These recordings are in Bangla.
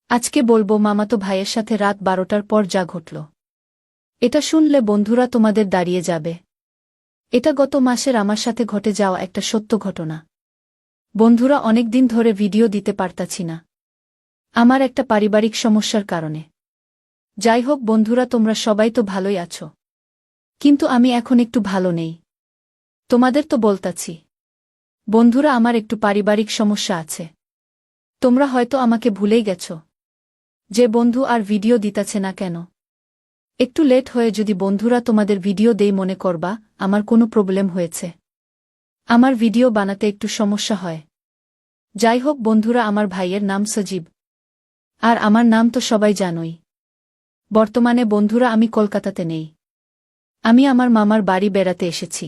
আজকে বলবো মামাতো ভাইয়ের সাথে রাত 12টার পর যা ঘটল। এটা শুনলে বন্ধুরা তোমাদের দাঁড়িয়ে যাবে। এটা গত মাসের আমার সাথে ঘটে যাওয়া একটা সত্য ঘটনা। বন্ধুরা, অনেক দিন ধরে ভিডিও দিতে পারতাছি না, আমার একটা পারিবারিক সমস্যার কারণে। যাই হোক বন্ধুরা, তোমরা সবাই তো ভালোই আছো, কিন্তু আমি এখন একটু ভালো নেই। তোমাদের তো বলতাছি বন্ধুরা, আমার একটু পারিবারিক সমস্যা আছে। তোমরা হয়তো আমাকে ভুলেই গেছো। যে বন্ধু আর ভিডিও দিতাছে না কেন? একটু লেট হয়ে যদি বন্ধুরা তোমাদের ভিডিও দেই মনে করবা আমার কোনো প্রবলেম হয়েছে। আমার ভিডিও বানাতে একটু সমস্যা হয়। যাই হোক বন্ধুরা, আমার ভাইয়ের নাম সজীব, আর আমার নাম তো সবাই জানোই। বর্তমানে বন্ধুরা আমি কলকাতাতে নেই, আমি আমার মামার বাড়ি বেড়াতে এসেছি।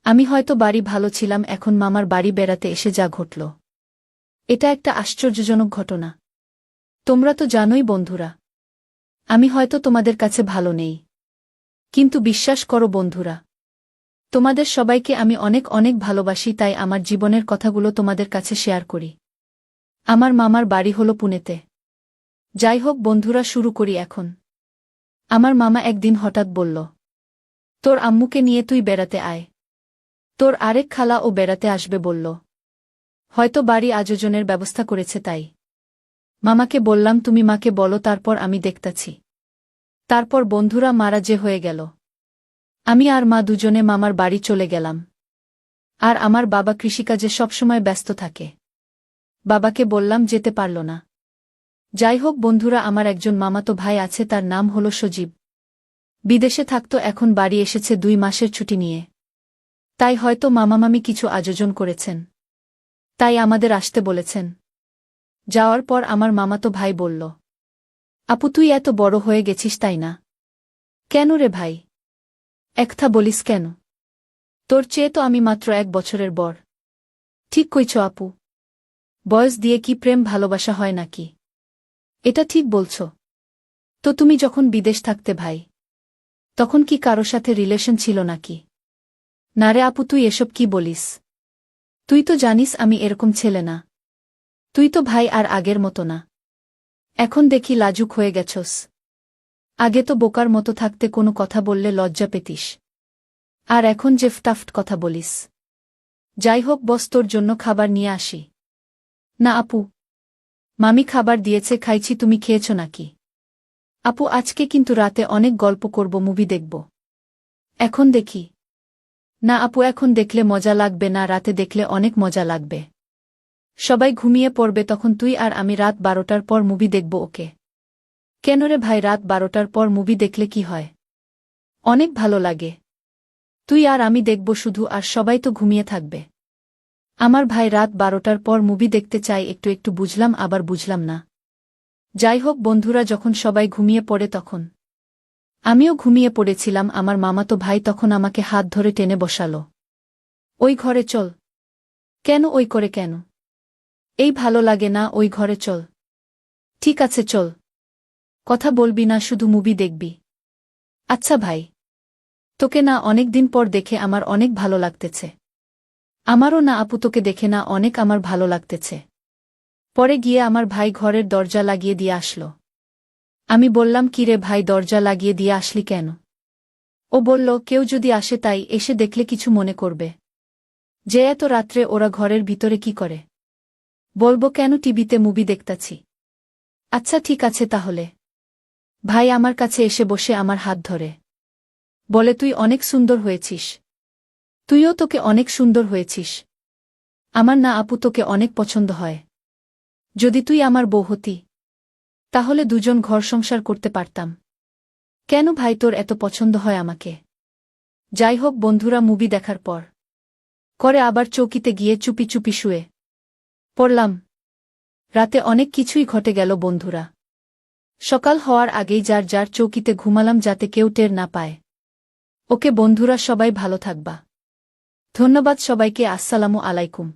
আমি হয়তো বাড়ি ভালো ছিলাম, এখন মামার বাড়ি বেড়াতে এসে যা ঘটল, এটা একটা আশ্চর্যজনক ঘটনা। তোমরা তো জানোই বন্ধুরা, আমি হয়তো তোমাদের কাছে ভালো নেই, কিন্তু বিশ্বাস করো বন্ধুরা, তোমাদের সবাইকে আমি অনেক অনেক ভালোবাসি, তাই আমার জীবনের কথাগুলো তোমাদের কাছে শেয়ার করি। আমার মামার বাড়ি হলো পুনেতে। যাই হোক বন্ধুরা, শুরু করি এখন। আমার মামা একদিন হঠাৎ বলল, তোর আম্মুকে নিয়ে তুই বেড়াতে আয়, তোর আরেক খালা ও বেড়াতে আসবে বলল। হয়তো বাড়ি আয়োজনের ব্যবস্থা করেছে তাই। মামাকে বললাম তুমি মাকে বলো, তারপর আমি দেখতাছি। তারপর বন্ধুরা মারা যে হয়ে গেল। আমি আর মা দুজনে মামার বাড়ি চলে গেলাম। আর আমার বাবা কৃষিকাজে সবসময় ব্যস্ত থাকে, বাবাকে বললাম যেতে পারল না। যাই হোক বন্ধুরা, আমার একজন মামাতো ভাই আছে, তার নাম হলো সজীব। বিদেশে থাকতো, এখন বাড়ি এসেছে 2 মাসের ছুটি নিয়ে। তাই হয়তো মামামামি কিছু আয়োজন করেছেন, তাই আমাদের আসতে বলেছেন। যাওয়ার পর আমার মামাতো ভাই বলল, আপু তুই এত বড় হয়ে গেছিস তাই না? কেন রে ভাই, একথা বলিস কেন? তোর চেয়ে তো আমি মাত্র 1 বছরের বড়। ঠিক কইছ আপু, বয়স দিয়ে কি প্রেম ভালোবাসা হয় নাকি? এটা ঠিক বলছ। তো তুমি যখন বিদেশ থাকতে ভাই, তখন কি কারো সাথে রিলেশন ছিল নাকি? না রে আপু, তুই এসব কি বলিস? তুই তো জানিস আমি এরকম ছেলে না। তুই তো ভাই আর আগের মতো না। এখন দেখি লাজুক হয়ে গেছস। আগে তো বোকার মতো থাকতে কোনো কথা বললে লজ্জা পেতিস, আর এখন যে ফটাফট কথা বলিস। যাই হোক বস, তোর জন্য খাবার নিয়ে আসি। না আপু, মামি খাবার দিয়েছে, খাইছি, তুমি খেয়েছ নাকি? আপু আজকে কিন্তু রাতে অনেক গল্প করব, মুভি দেখব। এখন দেখি। না আপু, এখন দেখলে মজা লাগবে না, রাতে দেখলে অনেক মজা লাগবে। সবাই ঘুমিয়ে পড়বে তখন তুই আর আমি রাত 12টার পর মুভি দেখব, ওকে? কেন রে ভাই, রাত 12টার পর মুভি দেখলে কি হয়? অনেক ভালো লাগে। তুই আর আমি দেখব শুধু, আর সবাই তো ঘুমিয়ে থাকবে। আমার ভাই রাত 12টার পর মুভি দেখতে চাই, একটু একটু বুঝলাম আবার বুঝলাম না। যাই হোক বন্ধুরা, যখন সবাই ঘুমিয়ে পড়ে তখন আমিও ঘুমিয়ে পড়েছিলাম। আমার মামাতো ভাই তখন আমাকে হাত ধরে টেনে বসালো। ওই ঘরে চল। কেন ওই করে কেন? এই ভালো লাগে না, ওই ঘরে চল। ঠিক আছে চল। কথা বলবি না, শুধু মুভি দেখবি। আচ্ছা ভাই। তোকে না অনেক দিন পর দেখে আমার অনেক ভালো লাগতেছে। আমারও না আপু, তোকে দেখে না অনেক আমার ভালো লাগতেছে। পরে গিয়ে আমার ভাই ঘরের দরজা লাগিয়ে দিয়ে আসলো। আমি বললাম, কি রে ভাই, দরজা লাগিয়ে দিয়ে আসলি কেন? ও বলল, কেউ যদি আসে তাই এসে দেখলে কিছু মনে করবে যে এত রাত্রে ওরা ঘরের ভিতরে কি করে। বলবো কেন, টিভিতে মুভি দেখতাছি। আচ্ছা ঠিক আছে তাহলে। ভাই আমার কাছে এসে বসে আমার হাত ধরে বলে, তুই অনেক সুন্দর হয়েছিস। তুইও, তোকে অনেক সুন্দর হয়েছিস। আমার না আপু তোকে অনেক পছন্দ হয়। যদি তুই আমার বউ হতি, তাহলে দুজন ঘর সংসার করতে পারতাম। কেন ভাই, তোর এত পছন্দ হয় আমাকে? যাই হোক বন্ধুরা, মুভি দেখার পর করে আবার চৌকিতে গিয়ে চুপি চুপি শুয়ে পড়লাম। রাতে অনেক কিছুই ঘটে গেল বন্ধুরা। সকাল হওয়ার আগেই যার যার চৌকিতে ঘুমালাম, যাতে কেউ টের না পায়। ওকে বন্ধুরা, সবাই ভালো থাকবা। ধন্যবাদ সবাইকে, আসসালামু আলাইকুম।